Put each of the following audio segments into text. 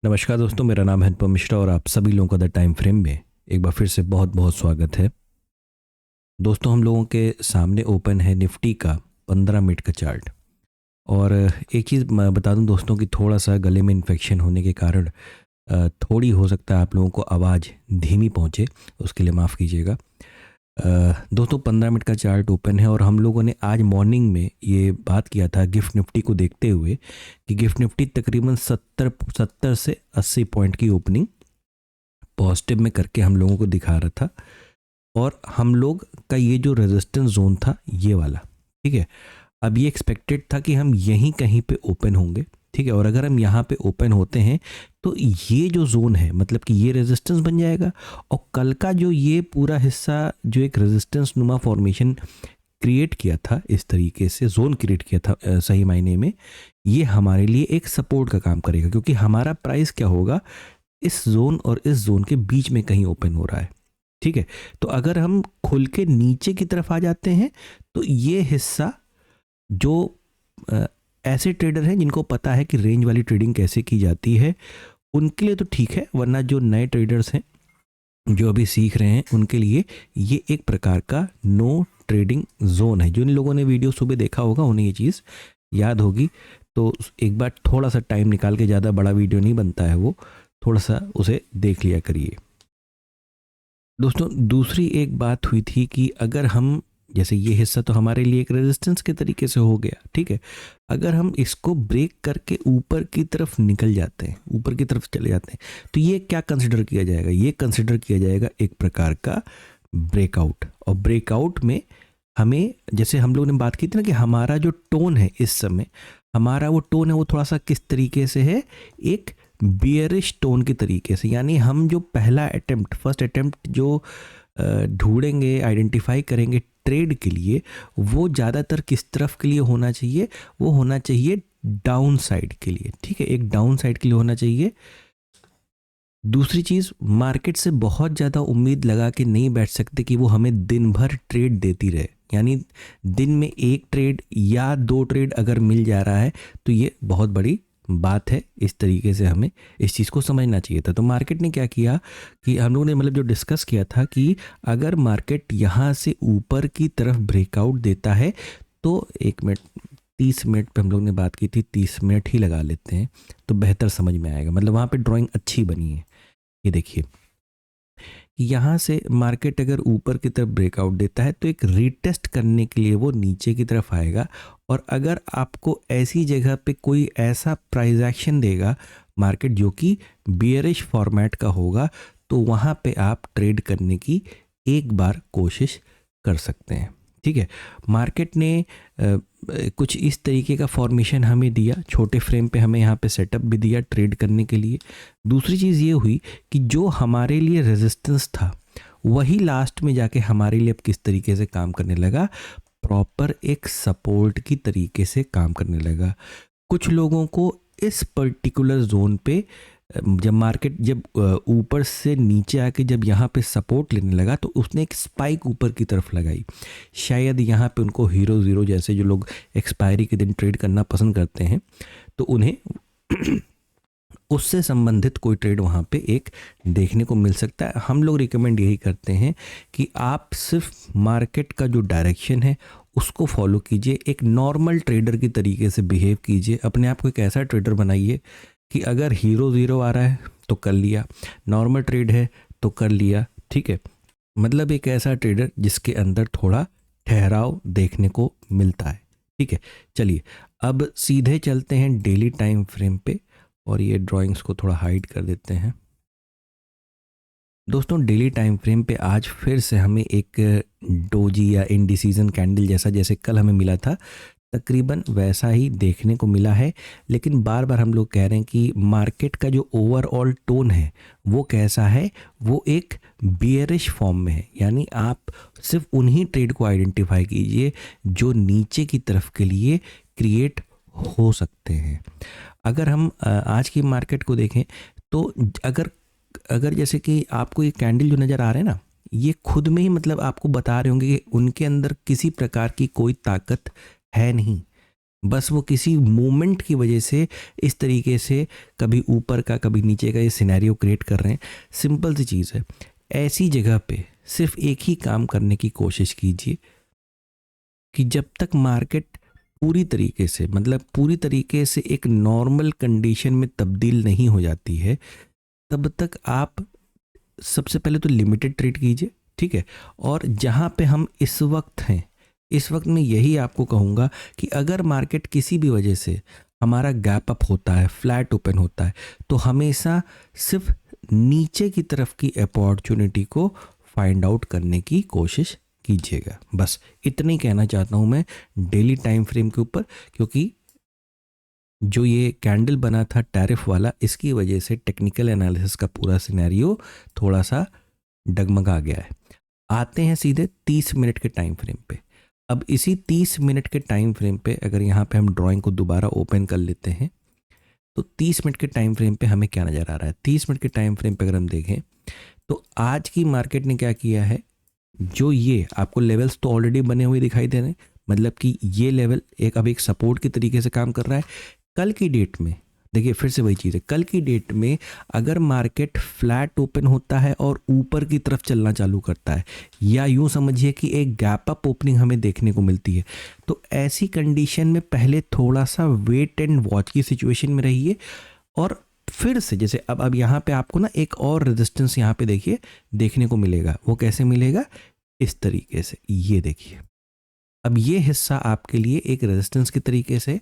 नमस्कार दोस्तों, मेरा नाम है अनुपम मिश्रा और आप सभी लोगों का द टाइम फ्रेम में एक बार फिर से बहुत बहुत स्वागत है। दोस्तों, हम लोगों के सामने ओपन है निफ्टी का 15 मिनट का चार्ट। और एक चीज़ मैं बता दूं दोस्तों कि थोड़ा सा गले में इन्फेक्शन होने के कारण थोड़ी हो सकता है आप लोगों को आवाज़ धीमी पहुंचे, उसके लिए माफ़ कीजिएगा। दोस्तों, 15 मिनट का चार्ट ओपन है और हम लोगों ने आज मॉर्निंग में ये बात किया था गिफ्ट निफ्टी को देखते हुए कि गिफ्ट निफ्टी तकरीबन 70 से 80 पॉइंट की ओपनिंग पॉजिटिव में करके हम लोगों को दिखा रहा था। और हम लोग का ये जो रेजिस्टेंस जोन था ये वाला, ठीक है, अब ये एक्सपेक्टेड था कि हम यहीं कहीं पे ओपन होंगे, ठीक है। और अगर हम यहाँ पे ओपन होते हैं तो ये जो जोन है मतलब कि ये रेजिस्टेंस बन जाएगा। और कल का जो ये पूरा हिस्सा जो एक रेजिस्टेंस नुमा फॉर्मेशन क्रिएट किया था, इस तरीके से जोन क्रिएट किया था, सही मायने में ये हमारे लिए एक सपोर्ट का काम करेगा, क्योंकि हमारा प्राइस क्या होगा, इस जोन और इस जोन के बीच में कहीं ओपन हो रहा है, ठीक है। तो अगर हम खुल के नीचे की तरफ आ जाते हैं तो ये हिस्सा जो ऐसे ट्रेडर हैं जिनको पता है कि रेंज वाली ट्रेडिंग कैसे की जाती है उनके लिए तो ठीक है, वरना जो नए ट्रेडर्स हैं जो अभी सीख रहे हैं उनके लिए ये एक प्रकार का नो ट्रेडिंग जोन है। जिन लोगों ने वीडियो सुबह देखा होगा उन्हें ये चीज़ याद होगी, तो एक बार थोड़ा सा टाइम निकाल के, ज़्यादा बड़ा वीडियो नहीं बनता है वो, थोड़ा सा उसे देख लिया करिए। दोस्तों, दूसरी एक बात हुई थी कि अगर हम, जैसे ये हिस्सा तो हमारे लिए एक रेजिस्टेंस के तरीके से हो गया, ठीक है, अगर हम इसको ब्रेक करके ऊपर की तरफ निकल जाते हैं, ऊपर की तरफ चले जाते हैं, तो ये क्या कंसिडर किया जाएगा, ये कंसिडर किया जाएगा एक प्रकार का ब्रेकआउट। और ब्रेकआउट में हमें, जैसे हम लोगों ने बात की थी ना कि हमारा जो टोन है इस समय, हमारा वो टोन है वो थोड़ा सा किस तरीके से है, एक बियरिश टोन के तरीके से। यानी हम जो पहला अटेम्प्ट, फर्स्ट अटेम्प्ट जो ढूंढेंगे, आइडेंटिफाई करेंगे ट्रेड के लिए, वो ज़्यादातर किस तरफ के लिए होना चाहिए, वो होना चाहिए डाउन साइड के लिए, ठीक है, एक डाउन साइड के लिए होना चाहिए। दूसरी चीज़, मार्केट से बहुत ज़्यादा उम्मीद लगा के नहीं बैठ सकते कि वो हमें दिन भर ट्रेड देती रहे। यानी दिन में एक ट्रेड या दो ट्रेड अगर मिल जा रहा है तो ये बहुत बड़ी बात है। इस तरीके से हमें इस चीज़ को समझना चाहिए था। तो मार्केट ने क्या किया कि हम लोगों ने मतलब जो डिस्कस किया था कि अगर मार्केट यहाँ से ऊपर की तरफ ब्रेकआउट देता है तो 1 मिनट, 30 मिनट पे हम लोग ने बात की थी, 30 मिनट ही लगा लेते हैं तो बेहतर समझ में आएगा। मतलब वहाँ पे ड्राइंग अच्छी बनी है। ये देखिए, यहाँ से मार्केट अगर ऊपर की तरफ ब्रेकआउट देता है तो एक रीटेस्ट करने के लिए वो नीचे की तरफ आएगा। और अगर आपको ऐसी जगह पे कोई ऐसा प्राइस एक्शन देगा मार्केट जो कि बियरिश फॉर्मेट का होगा, तो वहाँ पे आप ट्रेड करने की एक बार कोशिश कर सकते हैं, ठीक है। मार्केट ने कुछ इस तरीके का फॉर्मेशन हमें दिया, छोटे फ्रेम पे हमें यहाँ पे सेटअप भी दिया ट्रेड करने के लिए। दूसरी चीज़ ये हुई कि जो हमारे लिए रेजिस्टेंस था वही लास्ट में जाके हमारे लिए अब किस तरीके से काम करने लगा, प्रॉपर एक सपोर्ट की तरीके से काम करने लगा। कुछ लोगों को इस पर्टिकुलर जोन पे जब मार्केट जब ऊपर से नीचे आके जब यहाँ पे सपोर्ट लेने लगा तो उसने एक स्पाइक ऊपर की तरफ लगाई। शायद यहाँ पे उनको हीरो ज़ीरो जैसे जो लोग एक्सपायरी के दिन ट्रेड करना पसंद करते हैं तो उन्हें उससे संबंधित कोई ट्रेड वहाँ पे एक देखने को मिल सकता है। हम लोग रिकमेंड यही करते हैं कि आप सिर्फ मार्केट का जो डायरेक्शन है उसको फॉलो कीजिए, एक नॉर्मल ट्रेडर की तरीके से बिहेव कीजिए। अपने आप को एक ऐसा ट्रेडर बनाइए कि अगर हीरो ज़ीरो आ रहा है तो कर लिया, नॉर्मल ट्रेड है तो कर लिया, ठीक है। मतलब एक ऐसा ट्रेडर जिसके अंदर थोड़ा ठहराव देखने को मिलता है, ठीक है। चलिए अब सीधे चलते हैं डेली टाइम फ्रेम पे और ये ड्राइंग्स को थोड़ा हाइड कर देते हैं। दोस्तों, डेली टाइम फ्रेम पे आज फिर से हमें एक डोजी या इंडिसीजन कैंडल जैसा, जैसे कल हमें मिला था, तकरीबन वैसा ही देखने को मिला है। लेकिन बार बार हम लोग कह रहे हैं कि मार्केट का जो ओवरऑल टोन है वो कैसा है, वो एक बियरिश फॉर्म में है। यानी आप सिर्फ उन्हीं ट्रेड को आइडेंटिफाई कीजिए जो नीचे की तरफ के लिए क्रिएट हो सकते हैं। अगर हम आज की मार्केट को देखें तो अगर अगर जैसे कि आपको ये कैंडल जो नज़र आ रहे हैं ना, ये खुद में ही मतलब आपको बता रहे होंगे कि उनके अंदर किसी प्रकार की कोई ताकत है नहीं। बस वो किसी मोमेंट की वजह से इस तरीके से कभी ऊपर का कभी नीचे का ये सिनेरियो क्रिएट कर रहे हैं। सिंपल सी चीज़ है, ऐसी जगह पे सिर्फ एक ही काम करने की कोशिश कीजिए कि जब तक मार्केट पूरी तरीके से पूरी तरीके से एक नॉर्मल कंडीशन में तब्दील नहीं हो जाती है, तब तक आप सबसे पहले तो लिमिटेड ट्रेड कीजिए, ठीक है। और जहाँ पे हम इस वक्त हैं, इस वक्त मैं यही आपको कहूँगा कि अगर मार्केट किसी भी वजह से हमारा गैप अप होता है, फ्लैट ओपन होता है, तो हमेशा सिर्फ नीचे की तरफ की अपॉर्चुनिटी को फाइंड आउट करने की कोशिश कीजिएगा। बस इतना ही कहना चाहता हूँ मैं डेली टाइम फ्रेम के ऊपर, क्योंकि जो ये कैंडल बना था टैरिफ वाला, इसकी वजह से टेक्निकल एनालिसिस का पूरा सिनेरियो थोड़ा सा डगमगा गया है। आते हैं सीधे 30 मिनट के टाइम फ्रेम पे। अब इसी 30 मिनट के टाइम फ्रेम पे अगर यहाँ पे हम ड्राइंग को दोबारा ओपन कर लेते हैं, तो 30 मिनट के टाइम फ्रेम पे हमें क्या नज़र आ रहा है। 30 मिनट के टाइम फ्रेम पे अगर हम देखें तो आज की मार्केट ने क्या किया है, जो ये आपको लेवल्स तो ऑलरेडी बने हुए दिखाई दे रहे हैं, मतलब कि ये लेवल एक सपोर्ट के तरीके से काम कर रहा है। कल की डेट में देखिए, फिर से वही चीज़ है, कल की डेट में अगर मार्केट फ्लैट ओपन होता है और ऊपर की तरफ चलना चालू करता है, या यूँ समझिए कि एक गैप अप ओपनिंग हमें देखने को मिलती है, तो ऐसी कंडीशन में पहले थोड़ा सा वेट एंड वॉच की सिचुएशन में रहिए। और फिर से जैसे अब यहाँ पे आपको ना एक और रेजिस्टेंस यहाँ पे देखिए देखने को मिलेगा। वो कैसे मिलेगा, इस तरीके से, ये देखिए। अब ये हिस्सा आपके लिए एक रेजिस्टेंस के तरीके से,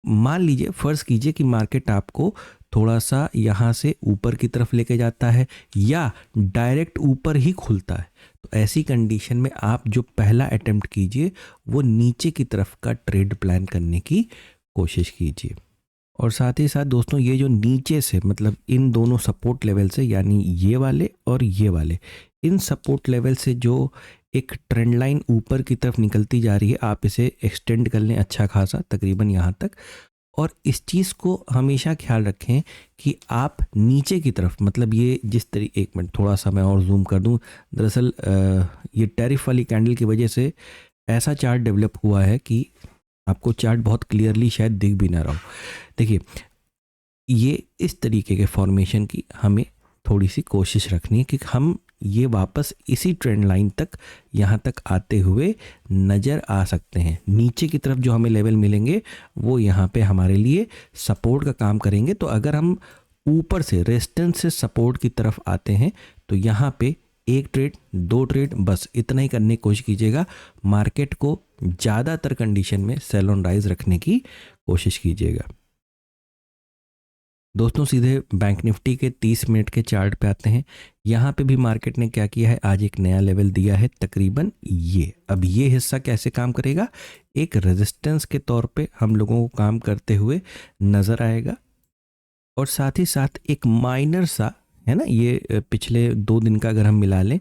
मान लीजिए फर्ज कीजिए कि मार्केट आपको थोड़ा सा यहाँ से ऊपर की तरफ लेके जाता है या डायरेक्ट ऊपर ही खुलता है, तो ऐसी कंडीशन में आप जो पहला अटेम्प्ट कीजिए वो नीचे की तरफ का ट्रेड प्लान करने की कोशिश कीजिए। और साथ ही साथ दोस्तों, ये जो नीचे से इन दोनों सपोर्ट लेवल से, यानी ये वाले और ये वाले, इन सपोर्ट लेवल से जो एक ट्रेंड लाइन ऊपर की तरफ निकलती जा रही है, आप इसे एक्सटेंड कर लें अच्छा खासा, तकरीबन यहाँ तक। और इस चीज़ को हमेशा ख्याल रखें कि आप नीचे की तरफ, ये जिस तरीके, एक मिनट थोड़ा सा मैं और जूम कर दूँ। दरअसल ये टैरिफ वाली कैंडल की वजह से ऐसा चार्ट डेवलप हुआ है कि आपको चार्ट बहुत क्लियरली शायद दिख भी ना रहा हो। देखिए, ये इस तरीके के फॉर्मेशन की हमें थोड़ी सी कोशिश रखनी है कि हम ये वापस इसी ट्रेंड लाइन तक, यहाँ तक आते हुए नज़र आ सकते हैं। नीचे की तरफ जो हमें लेवल मिलेंगे वो यहाँ पे हमारे लिए सपोर्ट का काम करेंगे। तो अगर हम ऊपर से रेजिस्टेंस से सपोर्ट की तरफ आते हैं, तो यहाँ पे एक ट्रेड, दो ट्रेड, बस इतना ही करने की कोशिश कीजिएगा। मार्केट को ज़्यादातर कंडीशन में सेल ऑन राइज रखने की कोशिश कीजिएगा। दोस्तों, सीधे बैंक निफ्टी के 30 मिनट के चार्ट पे आते हैं। यहाँ पे भी मार्केट ने क्या किया है, आज एक नया लेवल दिया है, तकरीबन ये। अब ये हिस्सा कैसे काम करेगा, एक रेजिस्टेंस के तौर पे हम लोगों को काम करते हुए नज़र आएगा। और साथ ही साथ एक माइनर सा है ना, ये पिछले 2 दिन का अगर हम मिला लें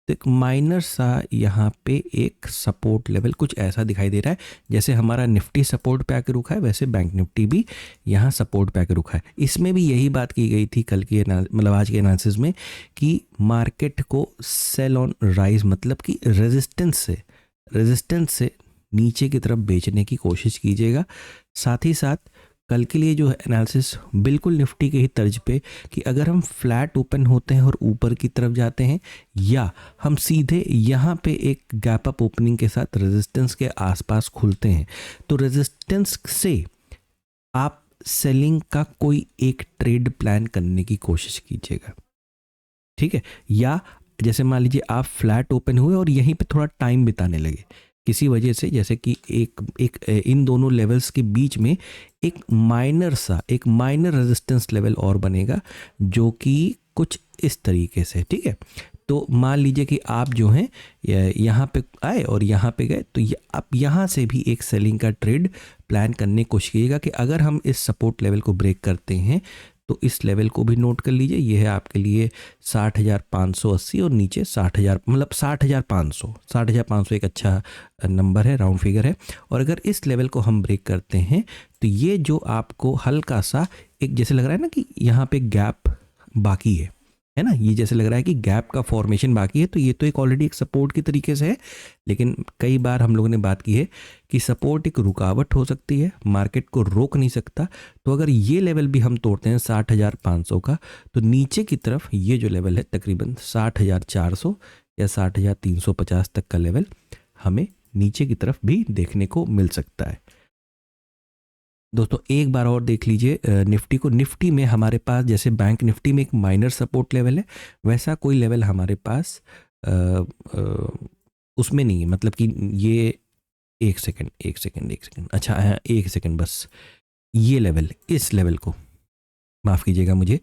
तो एक माइनर सा यहाँ पे एक सपोर्ट लेवल कुछ ऐसा दिखाई दे रहा है। जैसे हमारा निफ्टी सपोर्ट पे आके रुका है, वैसे बैंक निफ्टी भी यहाँ सपोर्ट पे आके रुका है। इसमें भी यही बात की गई थी कल की आज के एनालिसिस में कि मार्केट को सेल ऑन राइज, कि रेजिस्टेंस से नीचे की तरफ बेचने की कोशिश कीजिएगा। साथ ही साथ कल के लिए जो है एनालिसिस बिल्कुल निफ्टी के ही तर्ज पे कि अगर हम फ्लैट ओपन होते हैं और ऊपर की तरफ जाते हैं, या हम सीधे यहाँ पे एक गैप अप ओपनिंग के साथ रेजिस्टेंस के आसपास खुलते हैं, तो रेजिस्टेंस से आप सेलिंग का कोई एक ट्रेड प्लान करने की कोशिश कीजिएगा, ठीक है। या जैसे मान लीजिए आप फ्लैट ओपन हुए और यहीं पे थोड़ा टाइम बिताने लगे किसी वजह से, जैसे कि एक इन दोनों लेवल्स के बीच में एक माइनर रेजिस्टेंस लेवल और बनेगा, जो कि कुछ इस तरीके से, ठीक है। तो मान लीजिए कि आप जो हैं यहाँ पे आए और यहाँ पे गए, तो आप यहाँ से भी एक सेलिंग का ट्रेड प्लान करने की कोशिश कीजिएगा कि अगर हम इस सपोर्ट लेवल को ब्रेक करते हैं तो इस लेवल को भी नोट कर लीजिए। ये है आपके लिए 60,580 और नीचे 60,000, 60,500 एक अच्छा नंबर है, राउंड फिगर है। और अगर इस लेवल को हम ब्रेक करते हैं तो ये जो आपको हल्का सा एक जैसे लग रहा है ना कि यहाँ पे गैप बाकी है, है ना। ये जैसे लग रहा है कि गैप का फॉर्मेशन बाकी है, तो ये तो एक ऑलरेडी एक सपोर्ट की तरीके से है। लेकिन कई बार हम लोगों ने बात की है कि सपोर्ट एक रुकावट हो सकती है, मार्केट को रोक नहीं सकता। तो अगर ये लेवल भी हम तोड़ते हैं 60,500 का, तो नीचे की तरफ ये जो लेवल है तकरीबन 60,400 या 60,350 तक का लेवल हमें नीचे की तरफ भी देखने को मिल सकता है। दोस्तों एक बार और देख लीजिए निफ्टी को। निफ्टी में हमारे पास जैसे बैंक निफ्टी में एक माइनर सपोर्ट लेवल है, वैसा कोई लेवल हमारे पास अ, अ, उसमें नहीं है। मतलब कि ये एक सेकंड एक सेकंड एक सेकंड, अच्छा हाँ, एक सेकंड बस। ये लेवल, इस लेवल को माफ़ कीजिएगा मुझे,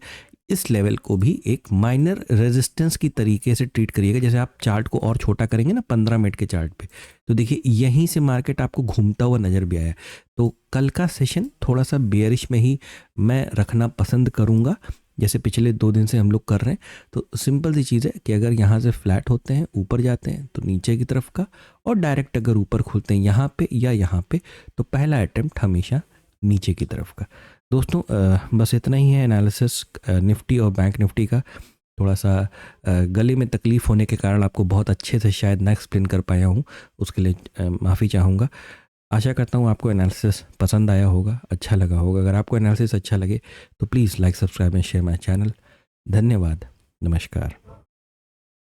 इस लेवल को भी एक माइनर रेजिस्टेंस की तरीके से ट्रीट करिएगा। जैसे आप चार्ट को और छोटा करेंगे ना 15 मिनट के चार्ट पे, तो देखिए यहीं से मार्केट आपको घूमता हुआ नज़र भी आया। तो कल का सेशन थोड़ा सा बेयरिश में ही मैं रखना पसंद करूँगा, जैसे पिछले 2 दिन से हम लोग कर रहे हैं। तो सिंपल सी चीज़ है कि अगर यहाँ से फ्लैट होते हैं, ऊपर जाते हैं तो नीचे की तरफ का, और डायरेक्ट अगर ऊपर खुलते हैं यहाँ पे या यहाँ पे, तो पहला अटेम्प्ट हमेशा नीचे की तरफ का। दोस्तों बस इतना ही है एनालिसिस निफ्टी और बैंक निफ्टी का। थोड़ा सा गले में तकलीफ़ होने के कारण आपको बहुत अच्छे से शायद ना एक्सप्लेन कर पाया हूँ, उसके लिए माफ़ी चाहूँगा। आशा करता हूँ आपको एनालिसिस पसंद आया होगा, अच्छा लगा होगा। अगर आपको एनालिसिस अच्छा लगे तो please like, subscribe and share my channel. धन्यवाद, नमस्कार।